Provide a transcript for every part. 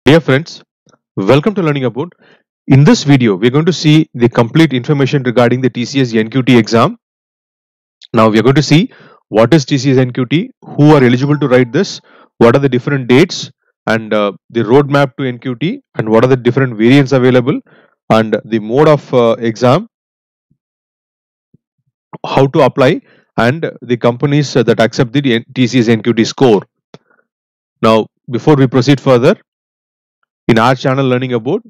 Dear friends, welcome to Learning About. In this video, we're going to see the complete information regarding the TCS NQT exam. Now, we are going to see what is TCS NQT, who are eligible to write this, what are the different dates, and the roadmap to NQT, and what are the different variants available, and the mode of exam, how to apply, and the companies that accept the TCS NQT score. Now, before we proceed further, in our channel Learning About,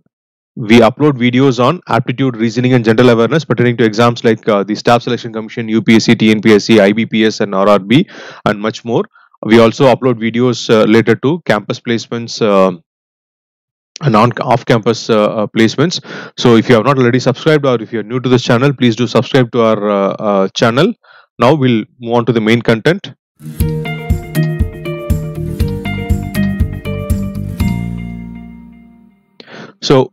we upload videos on aptitude, reasoning, and general awareness pertaining to exams like the Staff Selection Commission, UPSC, TNPSC, IBPS, and RRB, and much more. We also upload videos related to campus placements and off-campus placements. So, if you have not already subscribed or if you are new to this channel, please do subscribe to our channel. Now, we'll move on to the main content. So,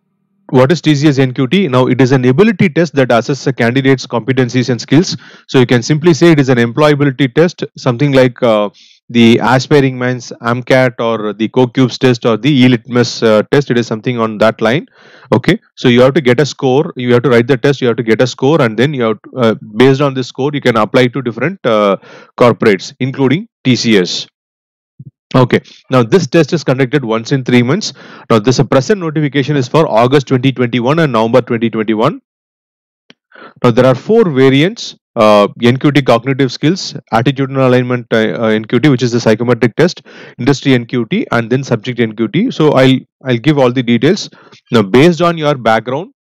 what is TCS NQT? Now, it is an ability test that assesses a candidate's competencies and skills. So, you can simply say it is an employability test, something like the Aspiring Minds AMCAT or the CoCubes test or the E-Litmus test. It is something on that line. Okay, so you have to get a score. You have to write the test. You have to get a score, and then you have based on this score, you can apply to different corporates, including TCS. Okay, now this test is conducted once in 3 months. Now this present notification is for August 2021 and November 2021. Now there are 4 variants: NQT cognitive skills, attitudinal alignment NQT, which is the psychometric test, industry NQT, and then subject NQT. So I'll give all the details. Now based on your background,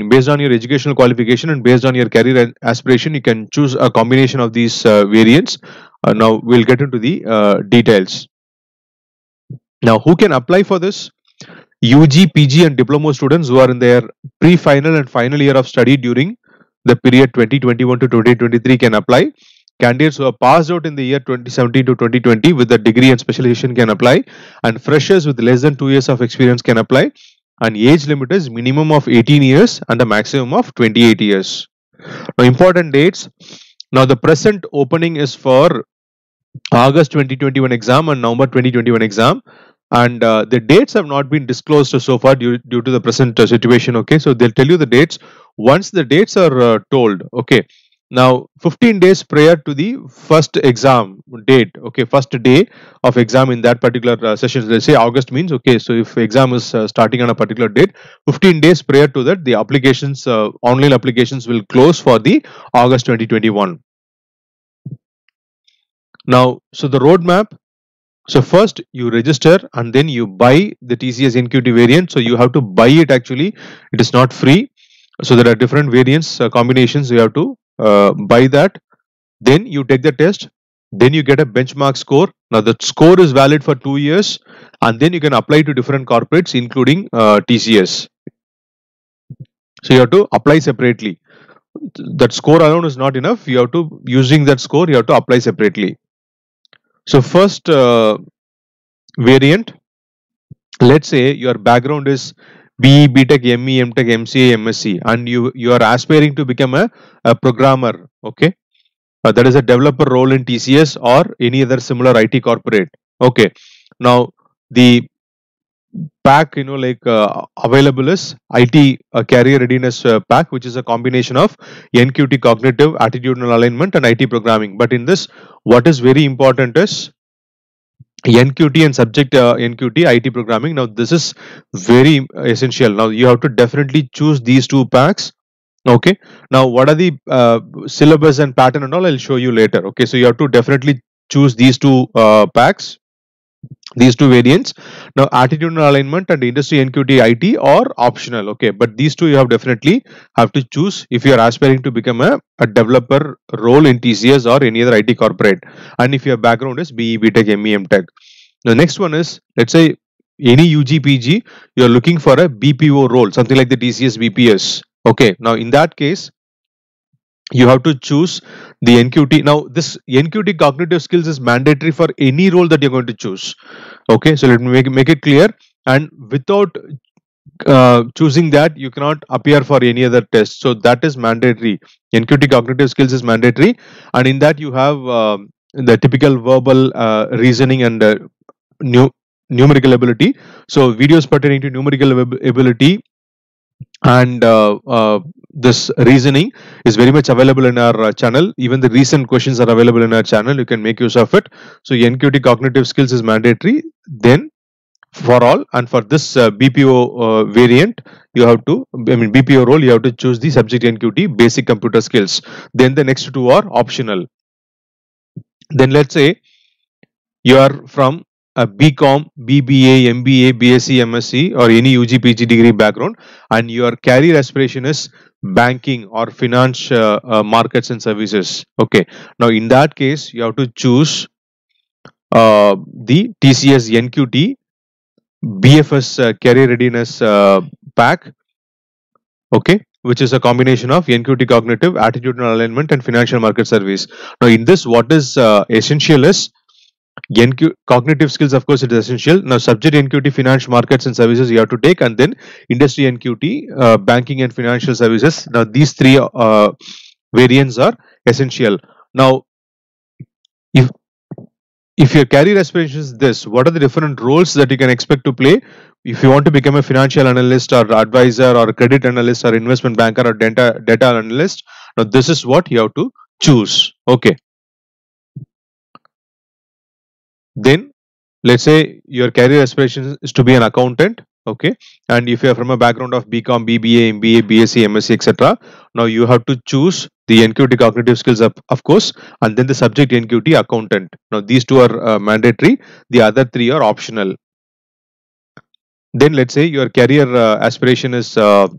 based on your educational qualification and based on your career aspiration, you can choose a combination of these variants. Now we'll get into the details. Now, who can apply for this? UG, PG, and diploma students who are in their pre-final and final year of study during the period 2021 to 2023 can apply. Candidates who are passed out in the year 2017 to 2020 with a degree and specialization can apply, and freshers with less than 2 years of experience can apply. And age limit is minimum of 18 years and a maximum of 28 years. Now, important dates. Now, the present opening is for August 2021 exam and November 2021 exam, and the dates have not been disclosed so far due to the present situation. Okay, so they'll tell you the dates once the dates are told. Okay, now 15 days prior to the first exam date, okay, first day of exam in that particular session, let's say August means, okay, so if exam is starting on a particular date, 15 days prior to that, the applications, online applications will close for the August 2021. Now, so the roadmap. So first you register and then you buy the TCS NQT variant. So you have to buy it actually. It is not free. So there are different variants, combinations. You have to buy that. Then you take the test. Then you get a benchmark score. Now the score is valid for 2 years, and then you can apply to different corporates, including TCS. So you have to apply separately. That score alone is not enough. You have to, using that score, you have to apply separately. So first variant, let's say your background is BE, BTech, ME, MTech, MCA, MSc, and you are aspiring to become a programmer. Okay, that is a developer role in TCS or any other similar IT corporate. Okay, now the pack available is IT career readiness pack, which is a combination of NQT cognitive, attitudinal alignment, and IT programming. But in this, what is very important is NQT and subject NQT IT programming. Now this is very essential. Now you have to definitely choose these 2 packs. Okay, now what are the syllabus and pattern and all, I'll show you later. Okay, so you have to definitely choose these 2 packs, these 2 variants. Now attitudinal alignment and industry NQT IT are optional. Okay, but these 2 you have definitely have to choose if you are aspiring to become a developer role in TCS or any other IT corporate, and if your background is BE, BTech, ME, MTech. The next one is, let's say any UG, PG, you are looking for a BPO role, something like the TCS BPS. Okay, now in that case, you have to choose the NQT. Now this NQT cognitive skills is mandatory for any role that you're going to choose. Okay, so let me make it clear, and without choosing that, you cannot appear for any other test. So that is mandatory. NQT cognitive skills is mandatory, and in that you have the typical verbal, reasoning, and numerical ability. So videos pertaining to numerical ability and this reasoning is very much available in our channel. Even the recent questions are available in our channel. You can make use of it. So NQT cognitive skills is mandatory then for all, and for this BPO variant, you have to, BPO role, you have to choose the subject NQT basic computer skills. Then the next two are optional. Then let's say you are from a BCom, BBA, MBA, BSc, MSc, or any UG, PG degree background, and your career aspiration is banking or finance, markets and services. Okay. Now, in that case, you have to choose the TCS NQT BFS career readiness pack. Okay, which is a combination of NQT cognitive, attitudinal alignment, and financial market service. Now, in this, what is essential is cognitive skills, of course, it is essential. Now, subject NQT finance markets and services you have to take, and then industry NQT banking and financial services. Now, these three variants are essential. Now, if your career aspiration is this, what are the different roles that you can expect to play? If you want to become a financial analyst or advisor or credit analyst or investment banker or data analyst, now this is what you have to choose. Okay. Then let's say your career aspiration is to be an accountant. Okay, and if you are from a background of BCom, BBA, MBA, BSc, MSc, etc., now you have to choose the NQT cognitive skills, of course, and then the subject NQT accountant. Now these two are mandatory, the other three are optional. Then let's say your career aspiration is retail,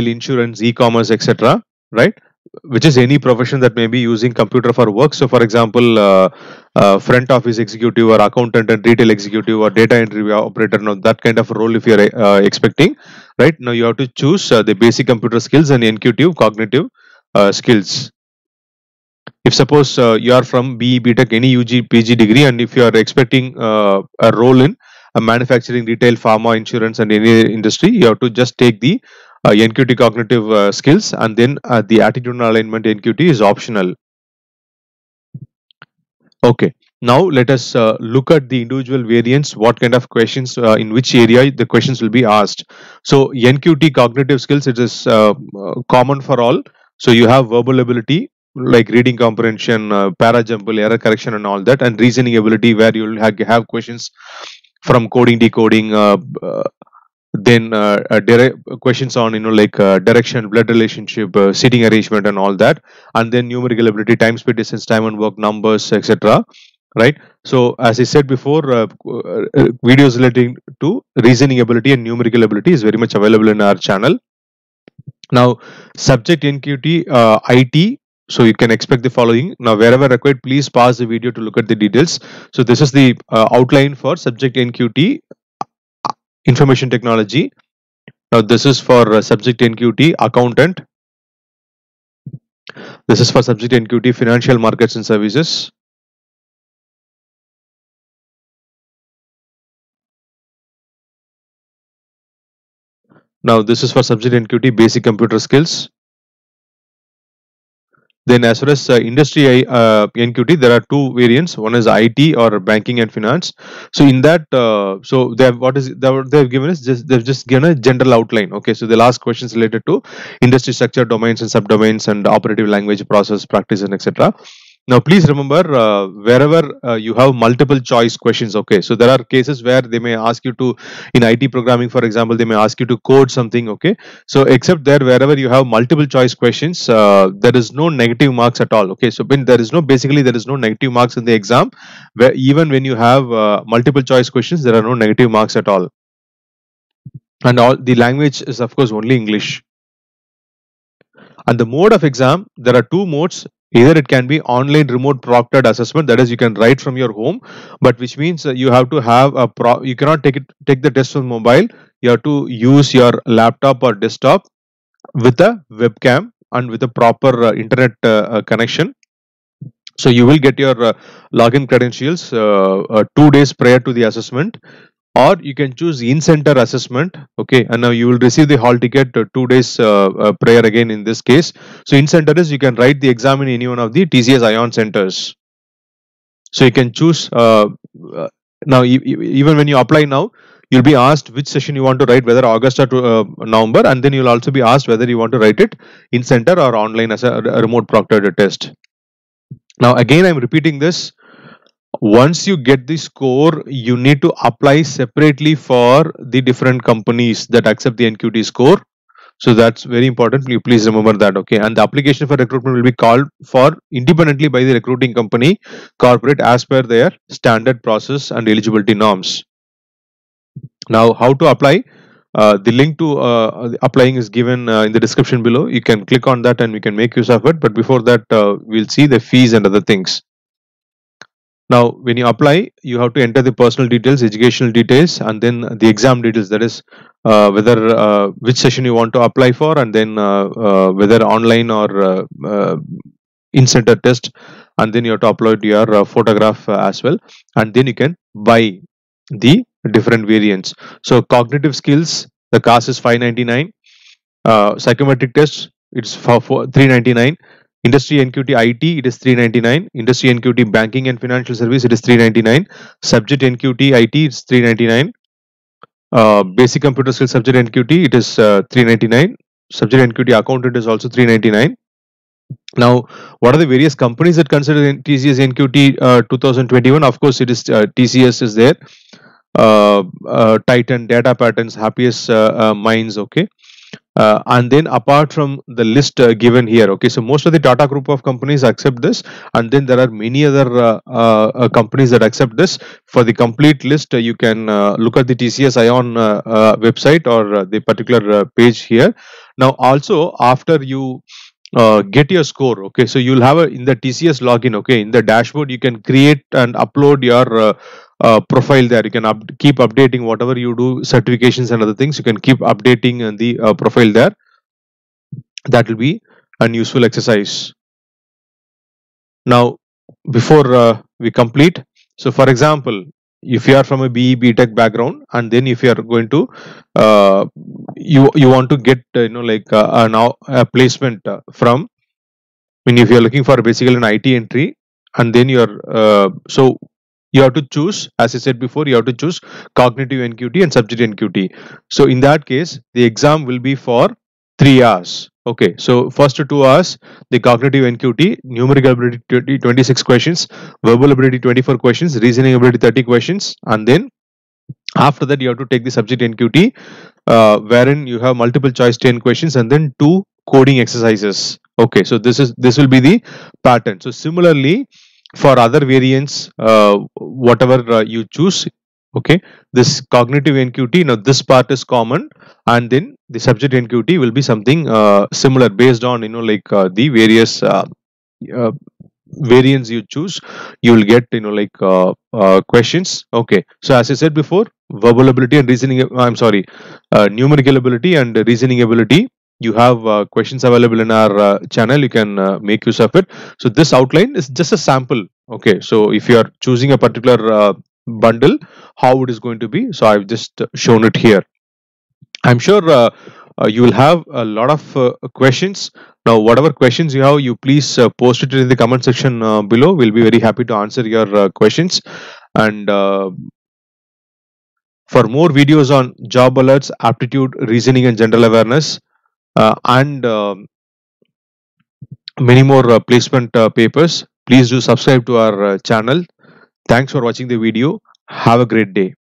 insurance, e-commerce, etc., right? Which is any profession that may be using computer for work. So for example, front office executive or accountant and retail executive or data entry operator, now that kind of role if you're expecting, right? Now you have to choose the basic computer skills and NQT cognitive skills. If suppose you are from BE, BTech, any UG, PG degree, and if you are expecting a role in manufacturing, retail, pharma, insurance, and any industry, you have to just take the NQT cognitive skills, and then the attitudinal alignment NQT is optional. Okay. Now let us look at the individual variants, what kind of questions, in which area the questions will be asked. So NQT cognitive skills, it is common for all. So you have verbal ability like reading comprehension, para jumble, error correction and all that, and reasoning ability where you will have questions from coding, decoding, then questions on like direction, blood relationship, seating arrangement and all that, and then numerical ability, time, speed, distance, time and work, numbers, etc., right? So as I said before, videos relating to reasoning ability and numerical ability is very much available in our channel. Now subject NQT IT, so you can expect the following. Now wherever required, please pause the video to look at the details. So this is the outline for subject NQT information technology. Now this is for subject NQT accountant. This is for subject NQT financial markets and services. Now this is for subject NQT basic computer skills. Then as far as industry NQT, there are two variants. One is IT or banking and finance. So in that, so they have, what is they've given is they've just given a general outline. Okay, so they'll ask questions related to industry structure, domains and subdomains, and operative language, process, practice, and etc. Now, please remember, wherever you have multiple choice questions, okay, so there are cases where they may ask you to, in IT programming, for example, they may ask you to code something, okay. So, except there, wherever you have multiple choice questions, there is no negative marks at all, okay. So, when there is no, basically, there is no negative marks in the exam, where even when you have multiple choice questions, there are no negative marks at all. And all the language is, of course, only English. And the mode of exam, there are two modes. Either it can be online remote proctored assessment, that is you can write from your home, but which means you have to have you cannot take the test on mobile. You have to use your laptop or desktop with a webcam and with a proper internet connection. So you will get your login credentials 2 days prior to the assessment, or you can choose in-center assessment. Okay, and now you will receive the hall ticket 2 days prior again in this case. So in-center is you can write the exam in any one of the TCS ION centers. So you can choose now even when you apply now, you'll be asked which session you want to write, whether August or November, and then you'll also be asked whether you want to write it in center or online as a remote proctored test. Now again, I'm repeating this. Once you get the score, you need to apply separately for the different companies that accept the NQT score. So that's very important. You please remember that, okay? And the application for recruitment will be called for independently by the recruiting company, corporate, as per their standard process and eligibility norms. Now, how to apply? The link to applying is given in the description below. You can click on that and we can make use of it. But before that, we'll see the fees and other things. Now, when you apply, you have to enter the personal details, educational details, and then the exam details. That is, whether which session you want to apply for, and then whether online or in-center test, and then you have to upload your photograph as well, and then you can buy the different variants. So, cognitive skills, the cost is 599. Psychometric test, it's for 399. Industry NQT IT, it is 399. Industry NQT Banking and Financial Service, it is 399. Subject NQT IT, it's 399. Basic Computer Skills Subject NQT, it is 399. Subject NQT Accountant is also 399. Now, what are the various companies that consider TCS NQT 2021? Of course, it is TCS is there. Titan, Data Patterns, Happiest Minds, okay. And then apart from the list given here, okay, so most of the Tata group of companies accept this, and then there are many other companies that accept this. For the complete list, you can look at the TCS Ion website or the particular page here. Now, also after you get your score, okay, so you'll have in the TCS login, okay, in the dashboard you can create and upload your profile there. You can keep updating whatever you do, certifications and other things. You can keep updating the profile there. That will be an useful exercise. Now, before we complete, so for example, if you are from a BE BTech background, and then if you are going to you want to get a placement from, I mean, if you are looking for basically an IT entry, and then you are so you have to choose, as I said before, you have to choose cognitive NQT and subject NQT. So in that case, the exam will be for 3 hours. Okay, so first 2 hours, the cognitive NQT, numerical ability 26 questions, verbal ability 24 questions, reasoning ability 30 questions, and then after that you have to take the subject NQT, wherein you have multiple choice 10 questions and then 2 coding exercises. Okay, so this will be the pattern. So similarly, for other variants, whatever you choose, okay, this cognitive NQT, now this part is common, and then the subject NQT will be something similar based on the various variants you choose. You will get questions. Okay, so as I said before, verbal ability and reasoning, numerical ability and reasoning ability, you have questions available in our channel. You can make use of it. So this outline is just a sample. Okay, so if you are choosing a particular bundle, how it is going to be, so I've just shown it here. I'm sure you will have a lot of questions. Now, whatever questions you have, you please post it in the comment section below. We'll be very happy to answer your questions. And for more videos on job alerts, aptitude, reasoning, and general awareness, and many more placement papers, please do subscribe to our channel. Thanks for watching the video. Have a great day.